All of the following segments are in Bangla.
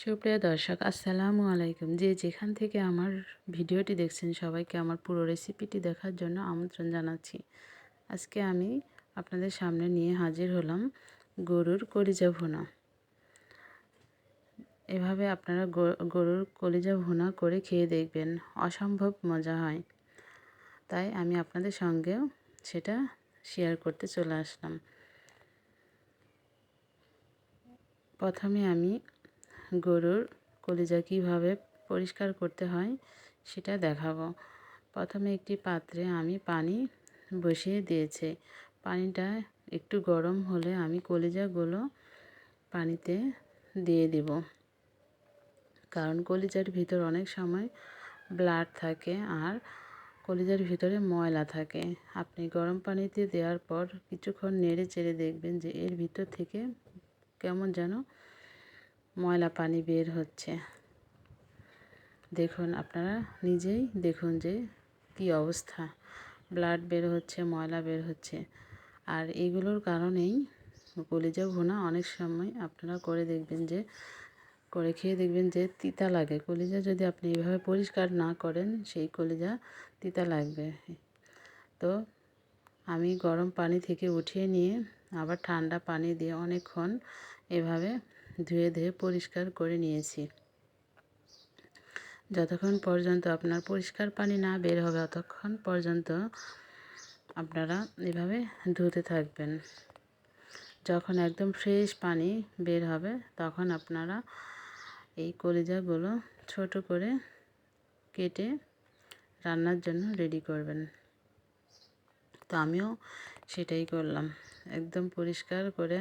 সুপ্রিয় দর্শক, আসসালামু আলাইকুম। যে যেখান থেকে আমার ভিডিওটি দেখছেন সবাইকে আমার পুরো রেসিপিটি দেখার জন্য আমন্ত্রণ জানাচ্ছি। আজকে আমি আপনাদের সামনে নিয়ে হাজির হলাম গরুর কলিজা ভুনা। এভাবে আপনারা গরুর কলিজা ভুনা করে খেয়ে দেখবেন, অসম্ভব মজা হয়। তাই আমি আপনাদের সঙ্গেও সেটা শেয়ার করতে চলে আসলাম। প্রথমে আমি গরুর কলিজা কীভাবে পরিষ্কার করতে হয় সেটা দেখাবো। প্রথমে একটি পাত্রে আমি পানি বসিয়ে দিয়েছি। পানিটা একটু গরম হলে আমি কলিজাগুলো পানিতে দিয়ে দিব, কারণ কলিজার ভিতর অনেক সময় ব্লাড থাকে আর কলিজার ভিতরে ময়লা থাকে। আপনি গরম পানিতে দেওয়ার পর কিছুক্ষণ নেড়ে চেড়ে দেখবেন যে এর ভিতর থেকে কেমন যেন ময়লা পানি বের হচ্ছে। দেখুন, আপনারা নিজেই দেখুন যে কি অবস্থা, ব্লাড বের হচ্ছে, ময়লা বের হচ্ছে। আর এগুলোর কারণেই কলিজা ভুনা অনেক সময় আপনারা করে দেখবেন যে করে খেয়ে দেখবেন যে তিতা লাগে। কলিজা যদি আপনি এভাবে পরিষ্কার না করেন সেই কলিজা তিতা লাগবে। তো আমি গরম পানি থেকে উঠিয়ে নিয়ে আবার ঠান্ডা পানি দিয়ে অনেকক্ষণ এভাবে ধুয়ে ধুয়ে পরিষ্কার করে নিয়েছি। যতক্ষণ পর্যন্ত আপনার পরিষ্কার পানি না বের হবে ততক্ষণ পর্যন্ত আপনারা এভাবে ধুতে থাকবেন। যখন একদম ফ্রেশ পানি বের হবে তখন আপনারা এই কলিজাগুলো ছোট করে কেটে রান্নার জন্য রেডি করবেন। তো আমিও সেটাই করলাম, একদম পরিষ্কার করে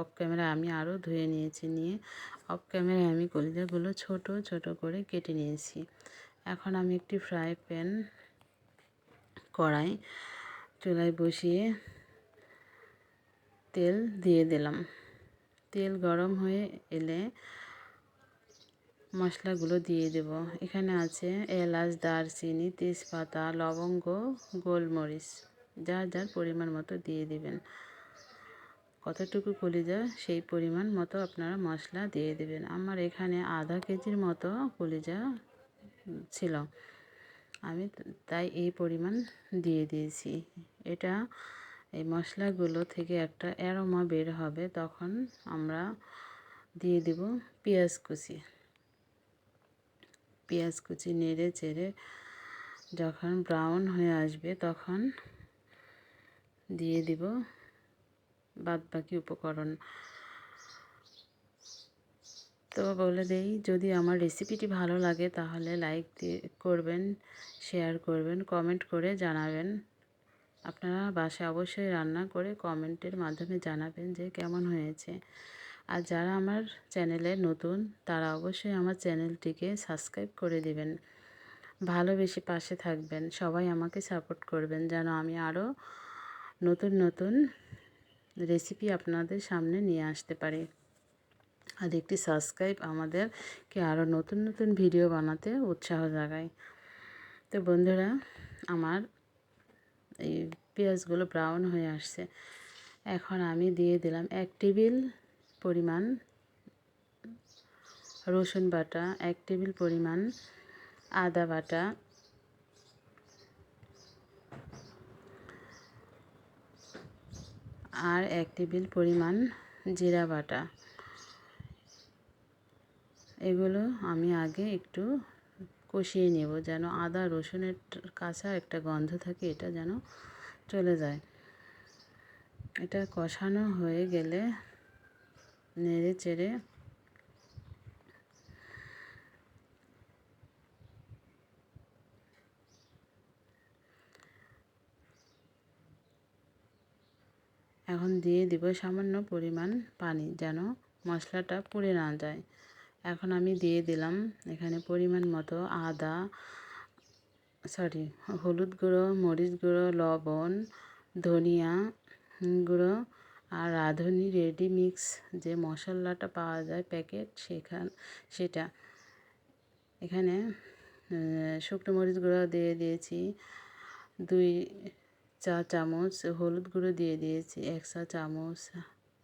অফ ক্যামেরায় আমি আরও ধুয়ে নিয়েছি। নিয়ে অফ ক্যামেরায় আমি কলিজাগুলো ছোট ছোট করে কেটে নিয়েছি। এখন আমি একটি ফ্রাই প্যান কড়াই চুলায় বসিয়ে তেল দিয়ে দিলাম। তেল গরম হয়ে এলে মশলাগুলো দিয়ে দেব। এখানে আছে এলাচ, দারচিনি, তেজপাতা, লবঙ্গ, গোলমরিচ। যার যার পরিমাণ মতো দিয়ে দিবেন। কতটুকু কলিজা সেই পরিমাণ মতো আপনারা মশলা দিয়ে দেবেন। আমার এখানে আধা কেজির মতো কলিজা ছিল, আমি তাই এই পরিমাণ দিয়ে দিয়েছি। এটা এই মশলাগুলো থেকে একটা অ্যারোমা বের হবে, তখন আমরা দিয়ে দিব পেঁয়াজ কুচি। পেঁয়াজ কুচি নেড়ে চেড়ে যখন ব্রাউন হয়ে আসবে তখন দিয়ে দিব বাদবাকি উপকরণ। তো বলে দেই, যদি আমার রেসিপিটি ভালো লাগে তাহলে লাইক করবেন, শেয়ার করবেন, কমেন্ট করে জানাবেন। আপনারা বাসায় অবশ্যই রান্না করে কমেন্টের মাধ্যমে জানাবেন যে কেমন হয়েছে। আর যারা আমার চ্যানেলে নতুন তারা অবশ্যই আমার চ্যানেলটিকে সাবস্ক্রাইব করে দিবেন। ভালোবেসে পাশে থাকবেন, সবাই আমাকে সাপোর্ট করবেন যেন আমি আরও নতুন নতুন রেসিপি আপনাদের সামনে নিয়ে আসতে পারি। আর একটি সাবস্ক্রাইব আমাদেরকে আরও নতুন নতুন ভিডিও বানাতে উৎসাহ জাগায়। তো বন্ধুরা, আমার এই পেঁয়াজগুলো ব্রাউন হয়ে আসছে। এখন আমি দিয়ে দিলাম 1 টেবিল পরিমাণ রসুন বাটা, 1 টেবিল পরিমাণ আদা বাটা, আর 1 টেবিল পরিমাণ জিরা বাটা। এগুলো আমি আগে একটু কষিয়ে নেব, যেন আদা রসুনের কাঁচা একটা গন্ধ থাকে, এটা যেন চলে যায়। এটা কষানো হয়ে গেলে নেড়ে চেড়ে এখন দিয়ে দিব সামান্য পরিমাণ পানি, যেন মশলাটা পুড়ে না যায়। এখন আমি দিয়ে দিলাম এখানে পরিমাণ মতো হলুদ গুঁড়ো, মরিচ গুঁড়ো, লবণ, ধনিয়া গুঁড়ো আর রাঁধুনি রেডি মিক্স যে মশলাটা পাওয়া যায় প্যাকেট, সেটা এখানে শুকনো মরিচ গুঁড়ো দিয়ে দিয়েছি 2 চা চামচ, হলুদ গুঁড়ো দিয়ে দিয়েছি 1 চা চামচ,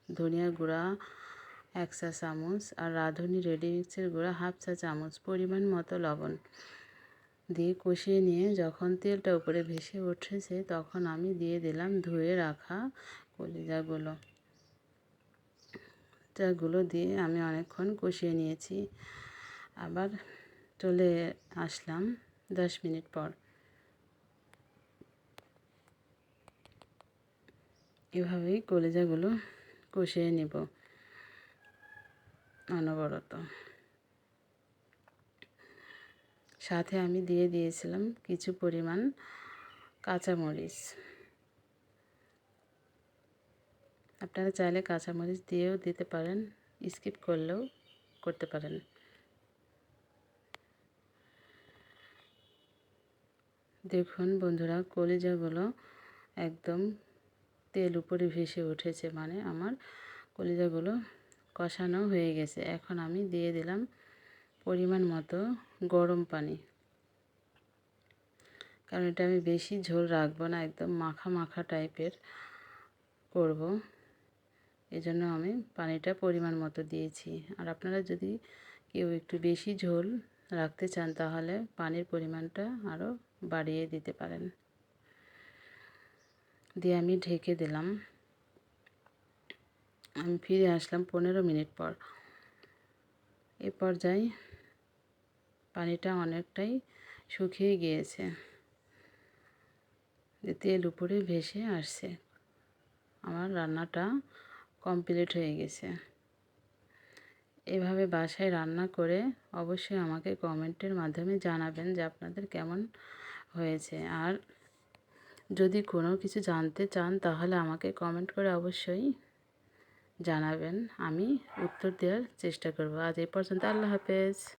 ধনিয়া গুঁড়া 1 চা চামচ, আর রাঁধুনি রেডি মিক্সের গুঁড়া 1/2 চা চামচ, পরিমাণ মতো লবণ দিয়ে কষিয়ে নিয়ে যখন তেলটা উপরে ভেসে উঠেছে তখন আমি দিয়ে দিলাম ধুয়ে রাখা কলিজাগুলো দিয়ে আমি অনেকক্ষণ কষিয়ে নিয়েছি। আবার চলে আসলাম 10 মিনিট পর। এভাবেই কলিজাগুলো কষিয়ে নেব অনবরত। সাথে আমি দিয়ে দিয়েছিলাম কিছু পরিমাণ কাঁচামরিচ। আপনারা চাইলে কাঁচামরিচ দিয়েও দিতে পারেন, স্কিপ করলেও করতে পারেন। দেখুন বন্ধুরা, কলিজাগুলো একদম তেল উপরে ভেসে উঠেছে, মানে আমার কলিজাগুলো কষানো হয়ে গেছে। এখন আমি দিয়ে দিলাম পরিমাণ মতো গরম পানি, কারণ এটা আমি বেশি ঝোল রাখবো না, একদম মাখা মাখা টাইপের করব। এজন্য আমি পানিটা পরিমাণ মতো দিয়েছি। আর আপনারা যদি কেউ একটু বেশি ঝোল রাখতে চান তাহলে পানির পরিমাণটা আরও বাড়িয়ে দিতে পারেন। দিয়ে আমি ঢেকে দিলাম। আমি ফিরে আসলাম 15 মিনিট পর। এ পর্যায়ে পানিটা অনেকটাই শুকিয়ে গিয়েছে, তেল উপরে ভেসে আসছে। আমার রান্নাটা কমপ্লিট হয়ে গেছে। এভাবে বাসায় রান্না করে অবশ্যই আমাকে কমেন্টের মাধ্যমে জানাবেন যে আপনাদের কেমন হয়েছে। আর যদি কোনো কিছু জানতে চান তাহলে আমাকে কমেন্ট করে অবশ্যই জানাবেন, আমি উত্তর দেওয়ার চেষ্টা করব। আজ এই পর্যন্ত, আল্লাহ হাফেজ।